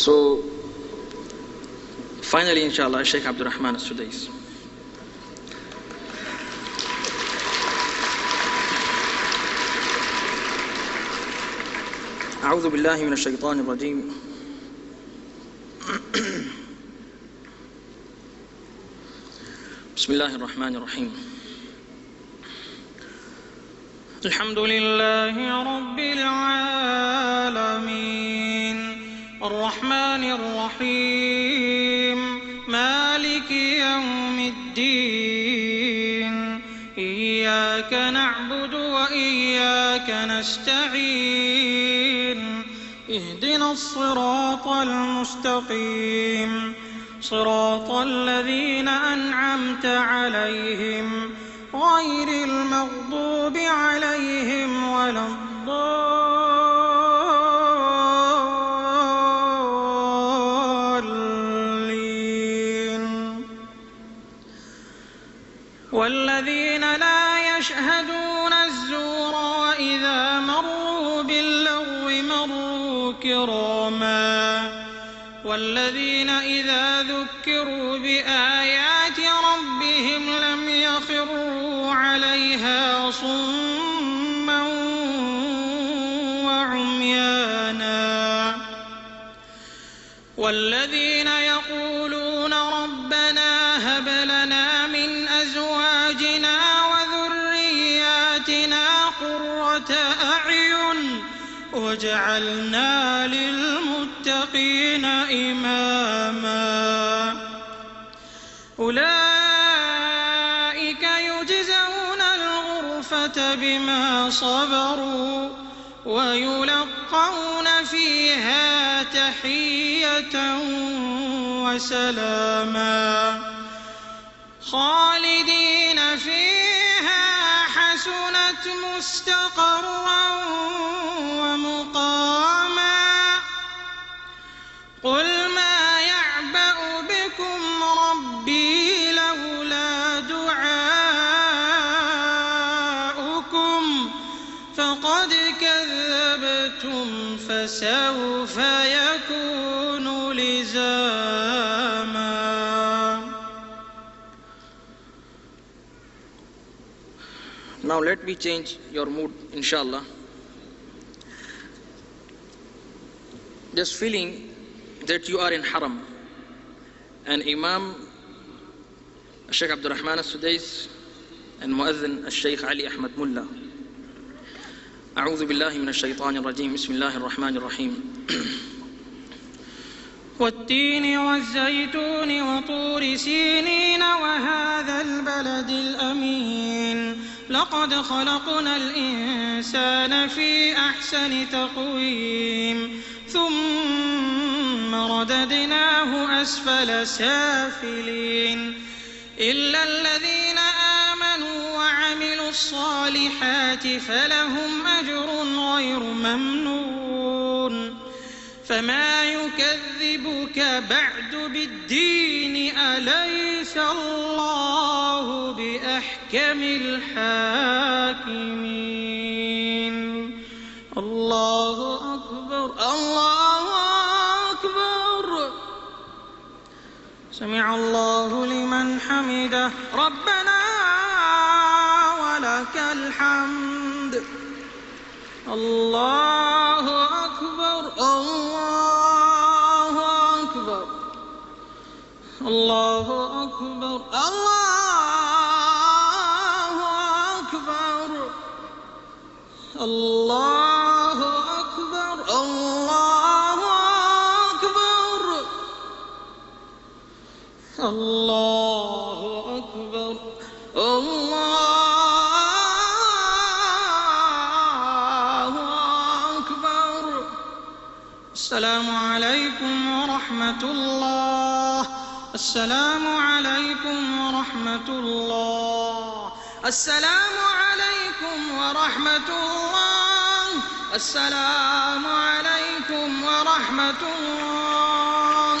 So finally, inshallah, Sheikh Abdul Rahman As-Sudais. أعوذ بالله من الشيطان الرجيم. بسم الله الرحمن الرحيم. الحمد لله رب العالمين الرحمن الرحيم مالك يوم الدين إياك نعبد وإياك نستعين اهدنا الصراط المستقيم صراط الذين أنعمت عليهم غير المغضوب عليهم ولا الضالين والذين لا يشهدون الزور وإذا مروا باللغو مروا كراما والذين إذا ذكروا بآيات ربهم لم يخروا عليها صما وعميانا والذين يقولون ربنا هب لنا من أزواجنا وذرياتنا قرة أعين واجعلنا للمتقين إماما أولئك يجزون الغرفة بما صبروا ويلقون فيها تحية وسلاما خالدين فيها حسنت مستقرا ومقاما قل ما يعبأ بكم ربي لولا دعاؤكم فقد كذبتم فسوف يكون لزاما. Now let me change your mood, inshallah. Just feeling that you are in Haram and Imam Sheikh Abdul Rahman As-Sudais and Muazzin Al-Sheikh Ali Ahmad Mullah. أعوذ بالله من الشيطان الرجيم. بسم الله الرحمن الرحيم. والتين والزيتون وطور سينين وهذا البلد الأمين لقد خلقنا الإنسان في أحسن تقويم ثم رددناه أسفل سافلين إلا الذين آمنوا وعملوا الصالحات فلهم أجر غير ممنون فما يكذبك بعد بالدين أليس الله بأحكم الحاكمين. الله أكبر الله أكبر. سمع الله لمن حمده ربنا ولك الحمد. الله أكبر الله أكبر الله أكبر الله أكبر الله أكبر الله أكبر الله أكبر الله أكبر. السلام عليكم ورحمة الله. السلام عليكم ورحمة الله. السلام عليكم ورحمة الله. السلام عليكم ورحمة الله.